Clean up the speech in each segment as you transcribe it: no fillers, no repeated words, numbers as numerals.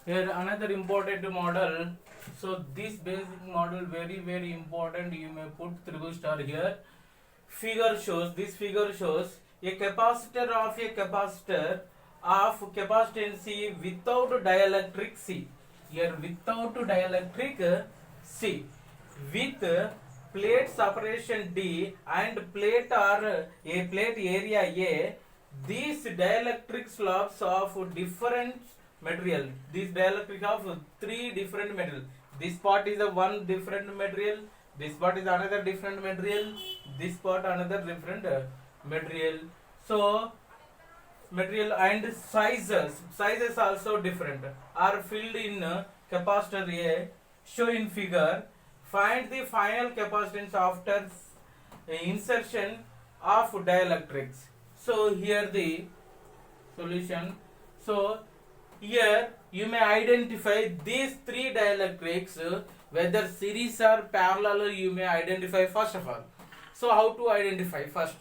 Here another important model. So this basic model very important. You may put triple star here. Figure shows, this figure shows a capacitor of capacitance C without dielectric C. Here without dielectric C with plate separation D and plate or a plate area A. These dielectric slabs of different material. These dielectric of three different material. This part is a one different material. This part is another different material. This part another different material. So material and sizes also different are filled in capacitor A. Show in figure. Find the final capacitance after insertion of dielectrics. So here the solution. So here you may identify these three dielectrics, whether series or parallel. You may identify first of all. So how to identify? First,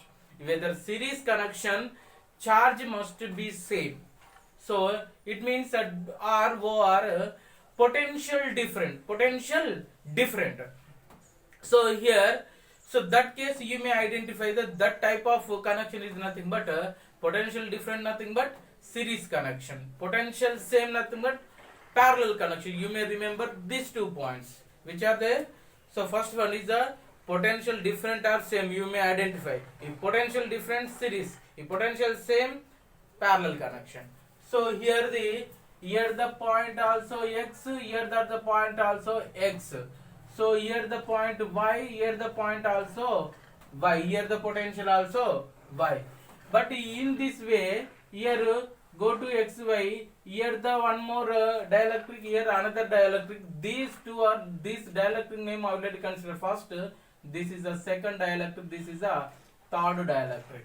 whether series connection, charge must be same. So it means that ROR potential different. So here, so that case you may identify that type of connection is nothing but potential different, nothing but series connection. Potential same, nothing but parallel connection. You may remember these 2 points which are there. So first one is the potential different or same. You may identify if potential different, series; if potential same, parallel connection. So here the point also X, here the point also X. So here the point Y, here the point also Y, here the potential also Y. But in this way, here go to XY, here the one more dielectric, here another dielectric. These two are, this dielectric name I already consider first. This is the second dielectric, this is the third dielectric.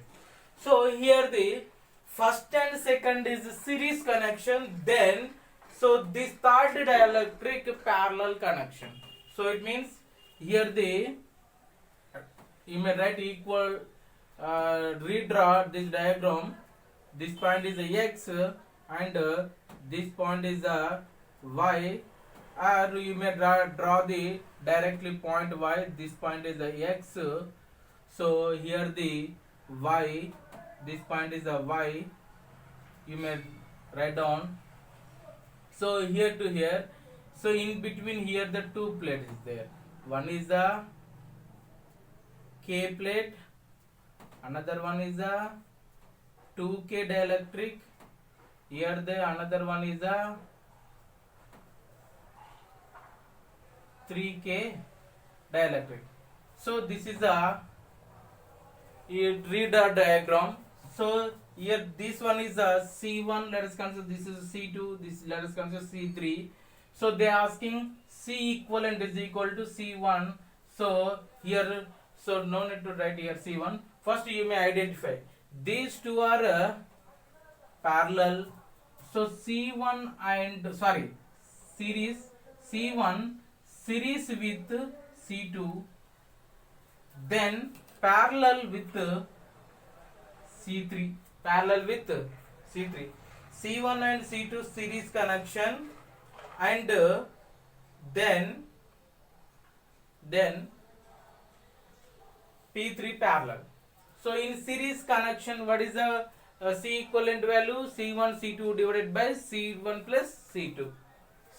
So here the first and second is series connection, then so this third dielectric parallel connection. So it means here you may write equal, redraw this diagram. This point is a X and this point is a Y, or you may draw the directly point Y. This point is a X. So here the Y, this point is a Y. You may write down. So here to here. So in between here the two plates is there. One is the K plate, another one is a 2K dielectric. Here the another one is a 3K dielectric. So this is a reader diagram. So here this one is a C1. Let us consider this is C2. This let us consider C3. So they are asking C equivalent is equal to C1. So here, so no need to write here C1. First you may identify these two are parallel. So C1 and series, C1 series with C2, then parallel with C3, C1 and C2 series connection, and then P3 parallel. So in series connection, what is the C equivalent value? C1 C2 divided by C1 plus C2.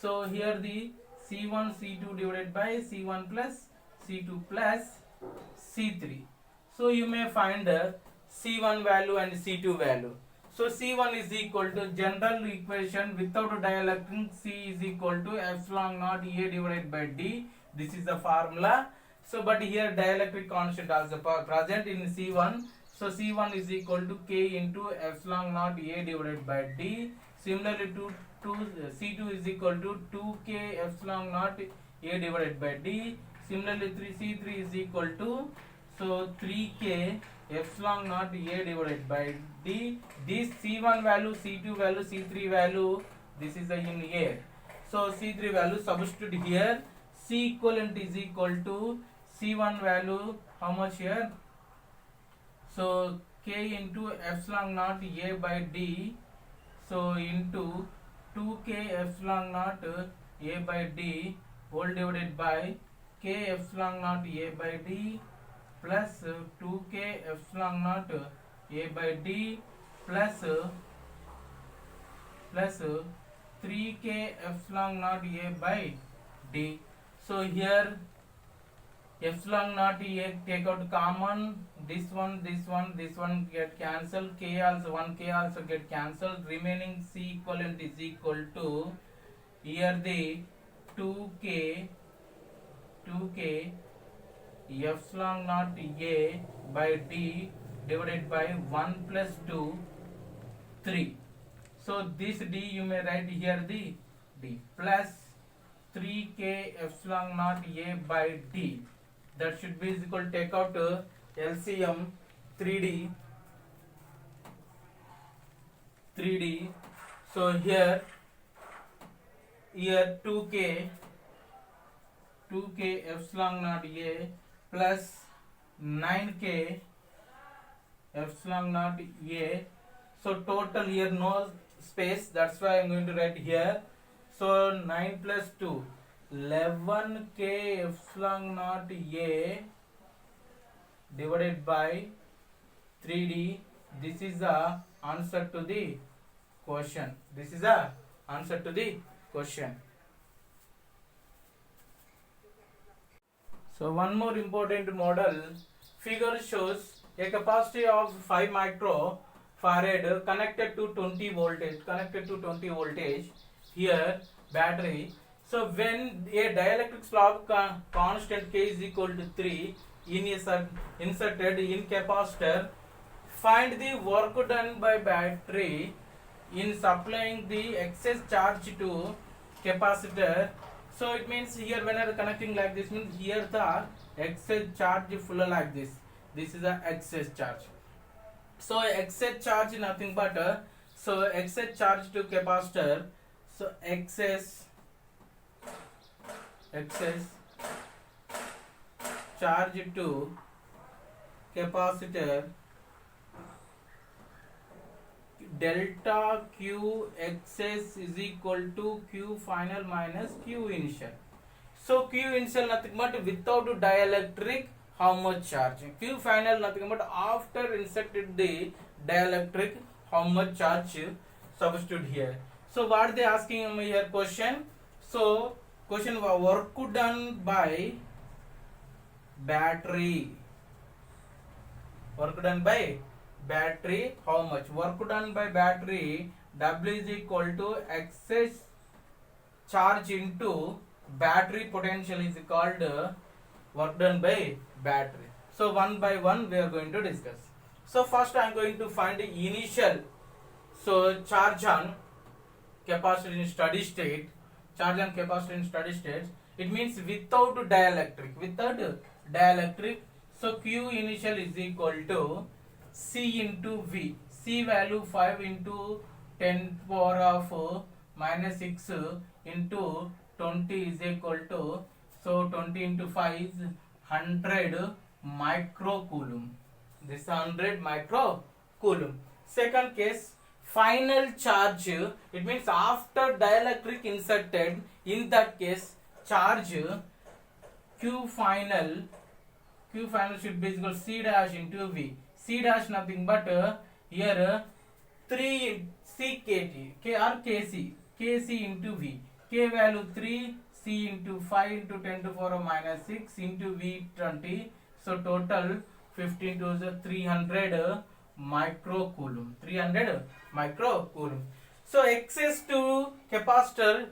So here the C1 C2 divided by C1 plus C2 plus C3. So you may find C1 value and C2 value. So C1 is equal to general equation without dielectric. C is equal to epsilon naught A divided by D. This is the formula. So but here dielectric constant also present in C1. So C1 is equal to K into epsilon naught A divided by D. Similarly to C2 is equal to 2K epsilon naught A divided by D. Similarly C3 is equal to 3K epsilon naught A divided by D. This C1 value, C2 value, C3 value, this is in here. So C3 value substitute here. C equivalent is equal to C1 value, how much here? So K into epsilon naught A by D. So into 2k epsilon naught a by d whole divided by k epsilon naught a by d plus 2k epsilon naught a by d plus 3k epsilon naught a by d. So here epsilon naught a take out common, this one get cancelled, k also 1k also get cancelled, remaining c equivalent is equal to here the 2k epsilon naught a by d divided by 1 plus 2 3. So this d you may write here the d plus 3k epsilon naught a by d, that should be is equal, take out LCM 3d. So here 2k epsilon naught a plus 9k epsilon naught a. So total here no space, that's why I'm going to write here. So 9 plus 2 11k epsilon naught a divided by 3d. This is the answer to the question. This is the answer to the question. So one more important model figure shows a capacity of 5 microfarad connected to 20 voltage, here battery. So when a dielectric slab constant k is equal to 3 inserted in capacitor, find the work done by battery in supplying the excess charge to capacitor. So it means here when I am connecting like this, means here the excess charge full like this. This is the excess charge. So excess charge nothing but so excess charge to capacitor. So excess charge to capacitor delta q excess is equal to q final minus q initial. So q initial nothing but without dielectric how much charge, q final nothing but after inserted the dielectric how much charge substitute here. So what they asking me here question. So question work done by battery, work done by battery how much, work done by battery W is equal to excess charge into battery potential is called work done by battery. So one by one we are going to discuss. So first I am going to find the initial, so charge on capacitor in steady state, charge on capacitor in steady state, it means without dielectric. So q initial is equal to c into v, c value 5 into 10 power of minus 6 into 20 is equal to, so 20 into 5 is 100 microcoulomb. This is 100 microcoulomb. Second case, final charge, it means after dielectric inserted, in that case charge q final should be equal c dash into v, c dash nothing but here 3 ckT k or kc into v, k value 3, c into 5 into 10 to 4 minus 6 into v 20. So total 15 to the 300 microcoulomb. So excess to capacitor,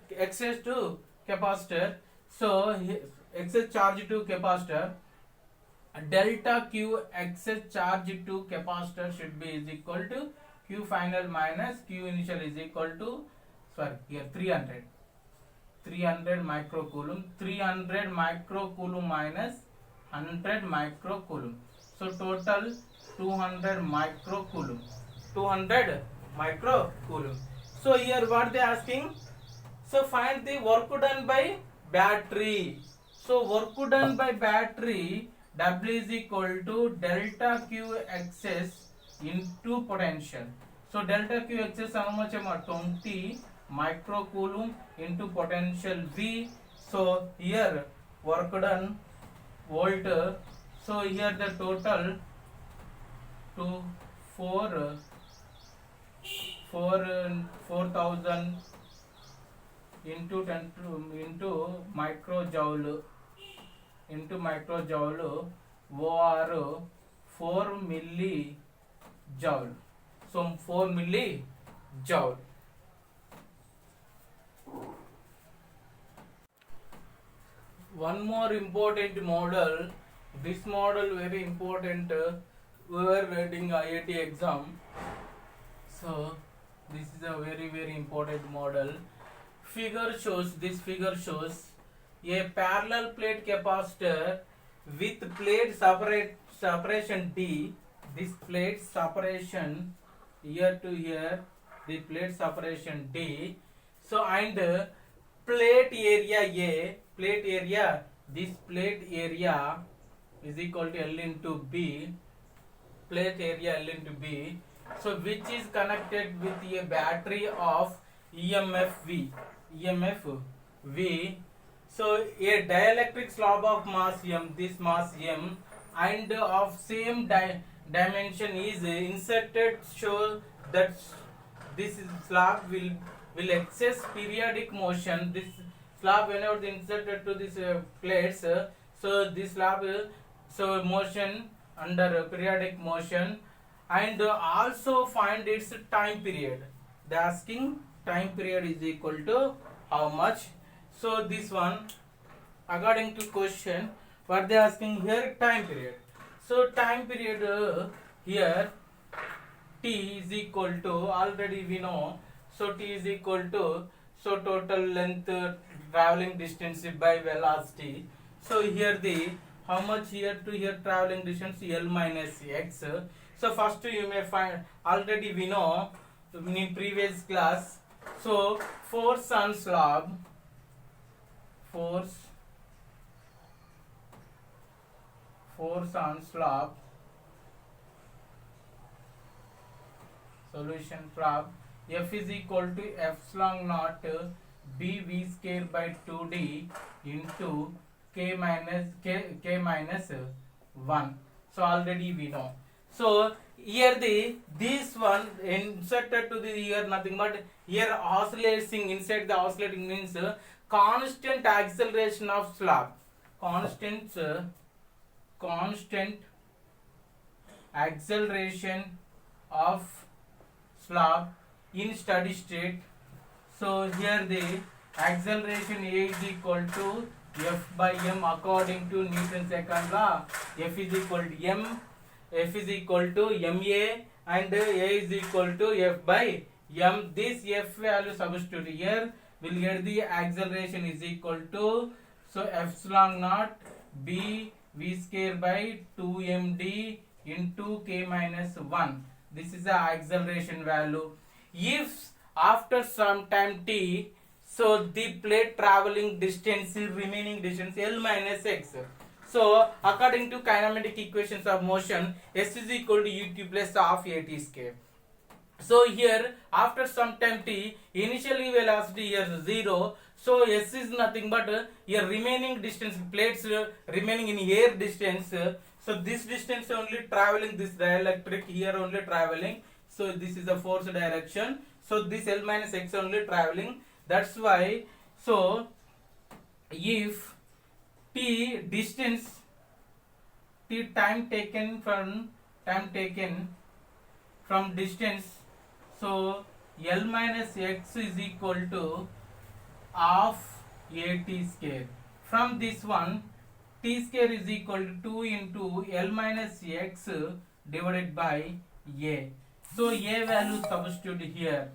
so excess charge to capacitor, delta q excess charge to capacitor should be is equal to q final minus q initial is equal to, sorry here 300 microcoulomb, 300 microcoulomb minus 100 microcoulomb. So total 200 microcoulomb. So here what they asking, so find the work done by battery. So work done by battery W is equal to delta q excess into potential. So delta q excess how much, 20 microcoulomb into potential V. So here work done volt. So here the total to 4000 into 10 into microjoule or 4 millijoule. So 4 millijoule. One more important model. This model very important. We were writing IIT exam. So this is a very important model. This figure shows a parallel plate capacitor with plate separation D. This plate separation here to here, the plate separation D. So and plate area A, this plate area is equal to L into B, plate area L into B. So which is connected with a battery of EMF V. So a dielectric slab of mass M, this mass M, and of same dimension is inserted, show that this slab will access periodic motion. This slab whenever inserted to this plates, so this slab so motion under periodic motion, and also find its time period. They asking time period is equal to how much. So this one according to question what they asking here, time period. So time period here T is equal to, already we know, so T is equal to, so total length traveling distance by velocity. So here the how much here to here traveling distance, L minus x. So first you may find, already we know in previous class. So force on slab, force on slab, solution slab, F is equal to epsilon naught B V square by 2D into K minus 1. So already we know. So here this one inserted to the here nothing but here oscillating, inside the oscillating means constant acceleration of slab, constant acceleration of slab in steady state. So here the acceleration A is equal to F by M according to Newton's second law. F is equal to ma, and A is equal to F by M. This F value substitute here will get the acceleration is equal to, so epsilon naught B V square by 2md into K minus 1. This is the acceleration value. If after some time t, so the plate traveling distance, remaining distance L minus x. So according to kinematic equations of motion, S is equal to ut plus half at square. So here after some time t, initially velocity here is 0. So S is nothing but here remaining distance, plates remaining in air distance. So this distance only traveling, this dielectric here only traveling. So this is the force direction. So this L minus x only traveling. That's why, so if t distance, t time taken from distance, so L minus x is equal to half at square. From this one, t square is equal to 2 into L minus x divided by a. So a value substitute here,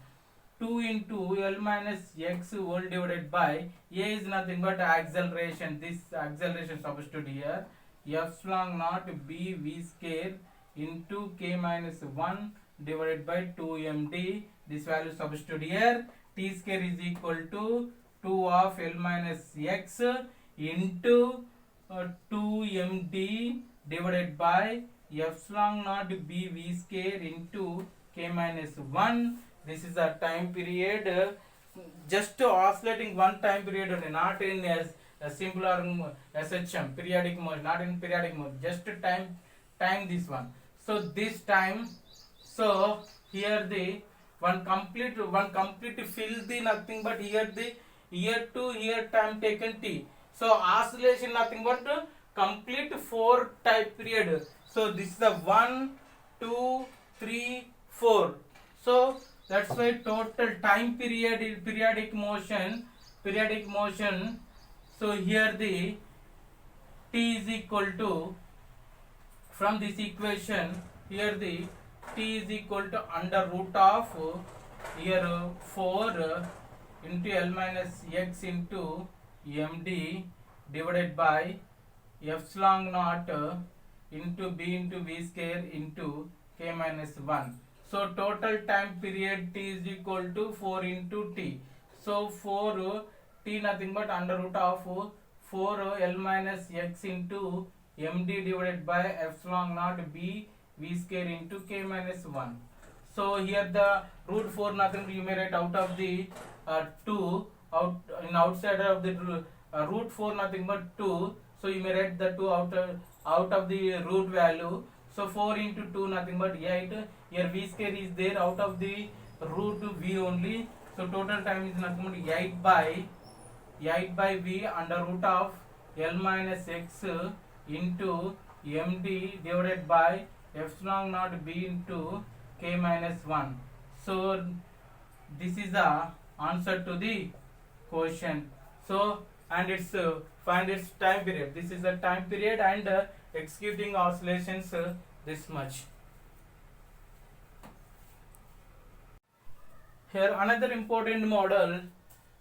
2 into L minus x whole divided by a is nothing but acceleration. This acceleration substitute here, epsilon naught b v square into K minus 1 divided by 2md. This value substitute here, t square is equal to 2 of L minus x into 2md divided by epsilon naught b v square into K minus 1. This is a time period. just oscillating one time period only, not in a simple or SHM periodic motion, not in periodic mode, just time this one. So this time, so here the one complete fill the nothing but here the here to here time taken t. So oscillation nothing but complete 4 type period. So this is the 1 2 3 4. So that's why total time period is periodic motion. So here the t is equal to, from this equation here the t is equal to under root of here 4 into L minus x into md divided by epsilon naught into b into v square into k minus 1. So total time period t is equal to 4 into t. So 4 t nothing but under root of 4 L minus x into md divided by epsilon naught b v square into k minus 1. So here the root 4 nothing you may write out of the 2 out in outside of the root 4 nothing but 2. So you may write the 2 out of the root value. So 4 into 2 nothing but 8. Here v square is there out of the root v only. So total time is nothing but 8 by v under root of L minus x into md divided by epsilon naught b into k minus 1. So this is the answer to the question. So and it's find its time period. This is the time period and executing oscillations this much. Here another important model.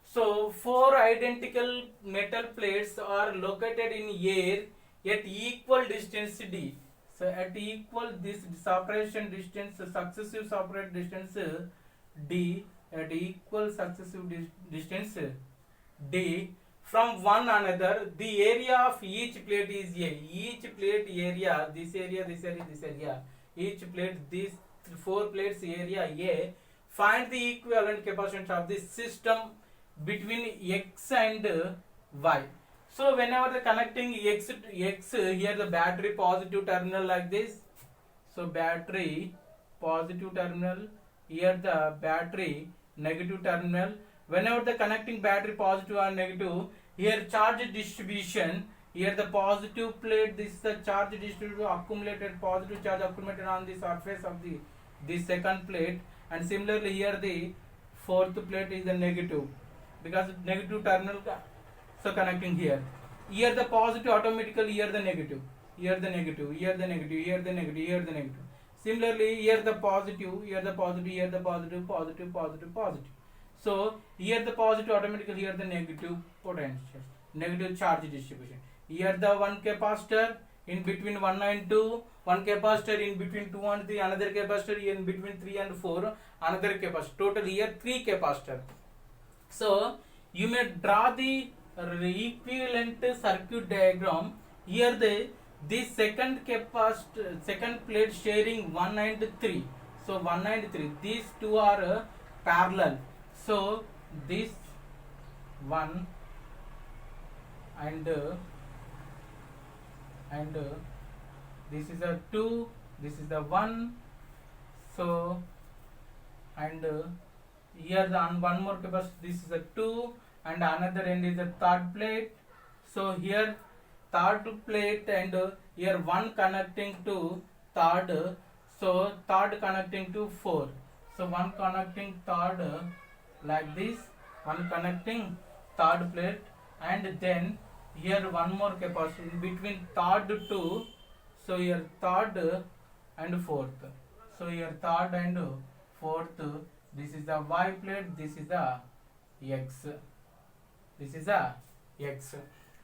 So 4 identical metal plates are located in air at equal distance d. So at equal this separation distance, successive separate distance d, at equal successive distance d from one another, the area of each plate is a. Each plate area, this area, each plate, these 4 plates area a. Find the equivalent capacitance of the system between x and y. So whenever the connecting x to x, here the battery positive terminal like this. So battery positive terminal, here the battery negative terminal. Whenever the connecting battery positive or negative, here charge distribution, here the positive plate, this is the charge distribution accumulated, positive charge accumulated on the surface of the second plate, and similarly here the fourth plate is the negative, because negative terminal, so connecting here the positive automatically, here the negative, here the negative, here the negative, here the negative, here the negative. Similarly here the positive, here the positive, here the positive, positive, positive, positive. So here the positive automatically, here the negative potential, negative charge distribution. Here the one capacitor in between 1 and 2, one capacitor in between 2 and 3, another capacitor in between 3 and 4, another capacitor. Total here 3 capacitor. So you may draw the equivalent circuit diagram. Here this second capacitor, second plate sharing 1 and 3. So 1 and 3, these two are parallel. So this 1 and this is a 2, this is the 1. So and here the one more capacitor, this is a 2, and another end is the third plate. So here third plate and here one connecting to third, so third connecting to 4. So one connecting third like this, one connecting third plate, and then here one more capacitor in between third to, so here third and fourth. So here third and fourth, this is the Y plate, this is the X. This is the X.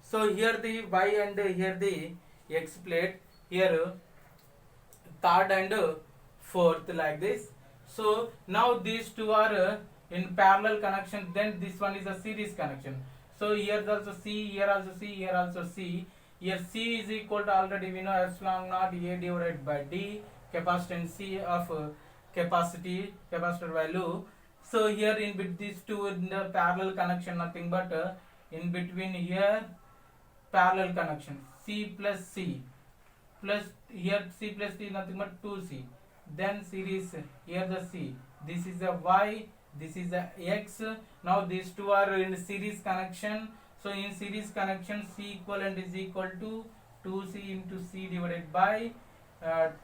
So here the Y and here the X plate, here third and fourth like this. So now these two are in parallel connection, then this one is a series connection. So here also C, here also C, here also C. Here C is equal to, already we know, epsilon naught A divided by D, capacitance C of capacitor value. So here in between these two in the parallel connection, nothing but in between here parallel connection, C plus C plus here C plus C nothing but 2C. Then series here the C. This is a Y. This is a X. Now these two are in series connection. So in series connection, C equivalent is equal to 2C into C divided by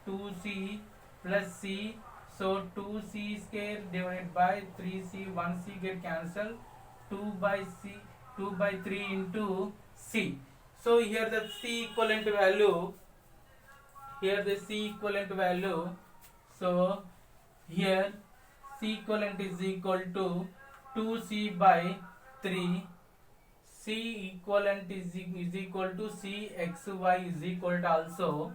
2C plus C. So 2C square divided by 3C, 1C get cancelled. 2 by C, 2 by 3 into C. So here the C equivalent value, here the C equivalent value, so here C equivalent is equal to 2C by 3. C equivalent is equal to CXY is equal to also,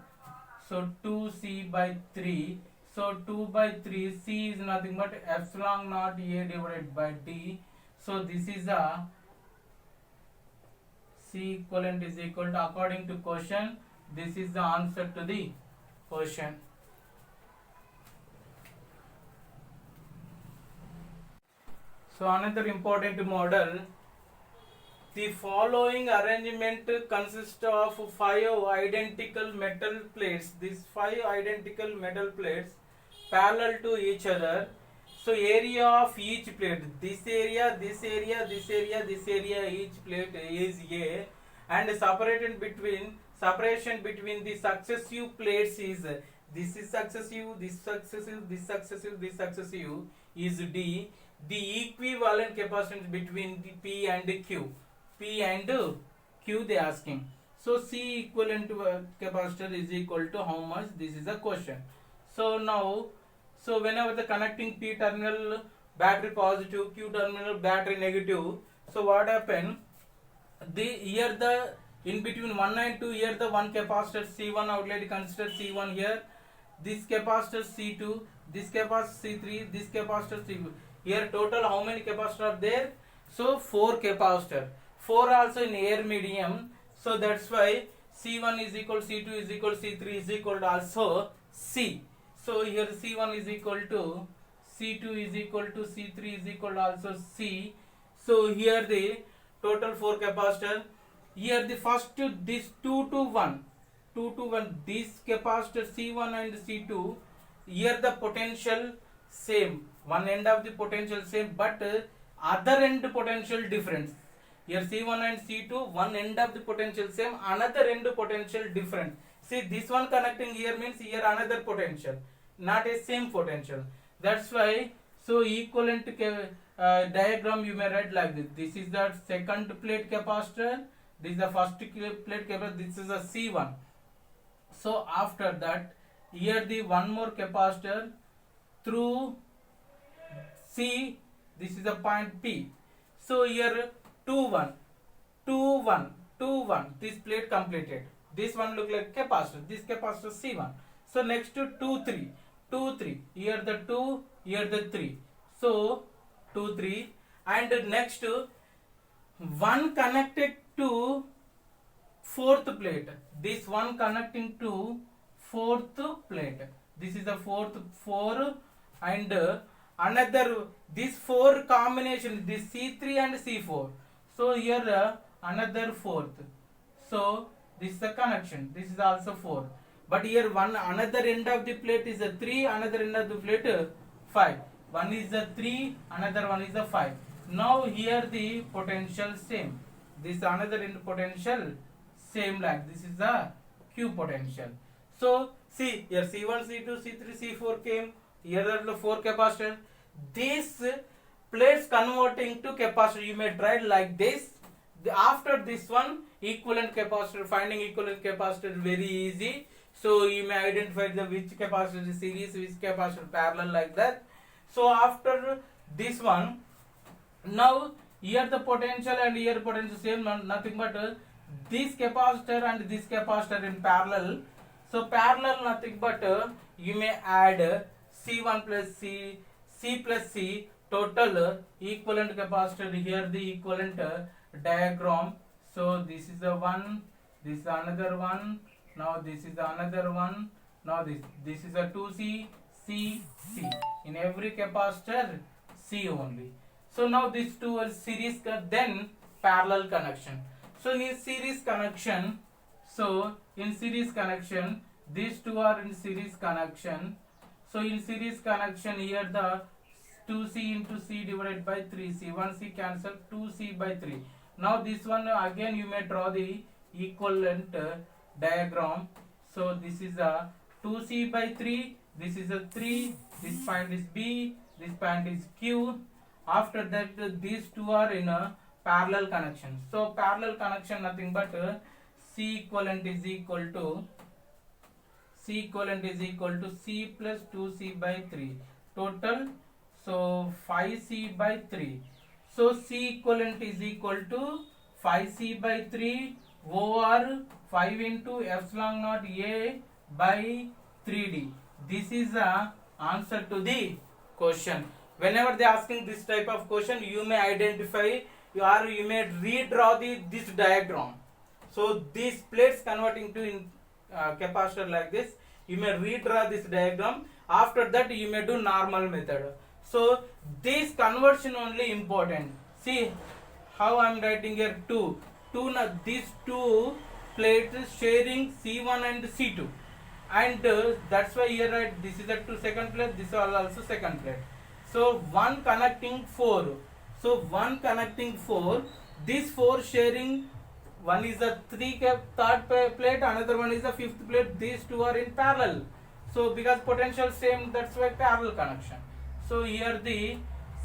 so 2C by 3. So 2 by 3, C is nothing but epsilon naught A divided by D. So this is a C equivalent is equal to, according to question, this is the answer to the question. So another important model, the following arrangement consists of 5 identical metal plates. These 5 identical metal plates parallel to each other. So area of each plate, this area, this area, this area, this area, each plate is A, and separation between the successive plates is, this is successive, this successive, this successive, this successive is D. The equivalent capacitance between the P and Q. P and Q they asking. So C equivalent capacitor is equal to how much? This is a question. So now, so whenever the connecting P terminal battery positive, Q terminal battery negative, so what happen? Here the in between 1 and 2, here the one capacitor C1 outlet, consider C1 here, this capacitor C2, this capacitor C3, this capacitor C2. Here total how many capacitors are there? So 4 capacitor. 4 also in air medium. So that's why C1 is equal, C2 is equal, C3 is equal to also C. So here C1 is equal to, C2 is equal to, C3 is equal to also C. So here the total 4 capacitor. Here the first this 2 to 1, this capacitor C1 and C2, here the potential same, one end of the potential same, but other end potential difference. Here C1 and C2, one end of the potential same, another end potential different. See, this one connecting here means here another potential, not a same potential. That's why, so equivalent diagram you may write like this. This is the second plate capacitor, this is the first plate capacitor, this is a C1. So after that, here the one more capacitor through C, this is the point P. So here 2 1, 2 1, 2 1, this plate completed. This one look like capacitor, this capacitor C1. So next to 2 3, 2 3, here the 2, here the 3. So 2 3, and next one connected to fourth plate, this one connecting to fourth plate, this is the fourth 4, and another this 4 combination, this C3 and C4. So here another fourth. So this is the connection, this is also 4, but here one another end of the plate is a 3, another end of the plate 5. One is a 3, another one is a 5. Now here the potential same, this another end potential same, like this is the Q potential. So see here C1, C2, C3, C4 came, here are the 4 capacitors. This plates converting to capacitor, you may try like this. After this one, equivalent capacitor, finding equivalent capacitor is very easy. So you may identify the which capacitor is series, which capacitor parallel, like that. So after this one, now here the potential and here potential same, nothing but this capacitor and this capacitor in parallel. So parallel nothing but you may add C1 plus C, C plus C, total equivalent capacitor. Here the equivalent diagram. So this is the one, this is another one, now this is another one, now this is a 2C, C, C. In every capacitor C only. So now these two are series, then parallel connection. So in series connection, these two are in series connection. So in series connection, here the 2C into C divided by 3C, 1C cancel, 2C by 3. Now this one again you may draw the equivalent diagram. So this is a 2C by 3, this is a 3, this point is B, this point is Q. After that these two are in a parallel connection. So parallel connection nothing but C equivalent is equal to C plus 2C by 3 total, so 5C by 3. So C equivalent is equal to 5C by 3 over 5 into epsilon naught A by 3D. This is the answer to the question. Whenever they are asking this type of question, you may identify or you may redraw this diagram. So these plates converting to capacitor like this, you may redraw this diagram. After that you may do normal method. So this conversion only important. See how I am writing here 2. These two plates sharing C1 and C2, and that's why here right, this is a second plate, this is also second plate. So one connecting 4. So one connecting 4. This 4 sharing, one is a third plate, another one is a fifth plate. These two are in parallel. So because potential same, that's why parallel connection. So here the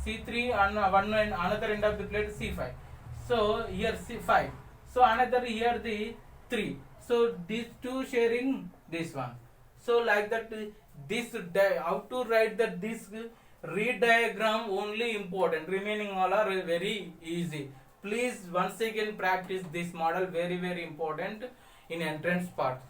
C3 and one and another end of the plate C5. So here C5. So another here the 3. So these two sharing this one. So like that, this how to write that this read diagram only important. Remaining all are very easy. Please once again practice this model, very important in entrance part.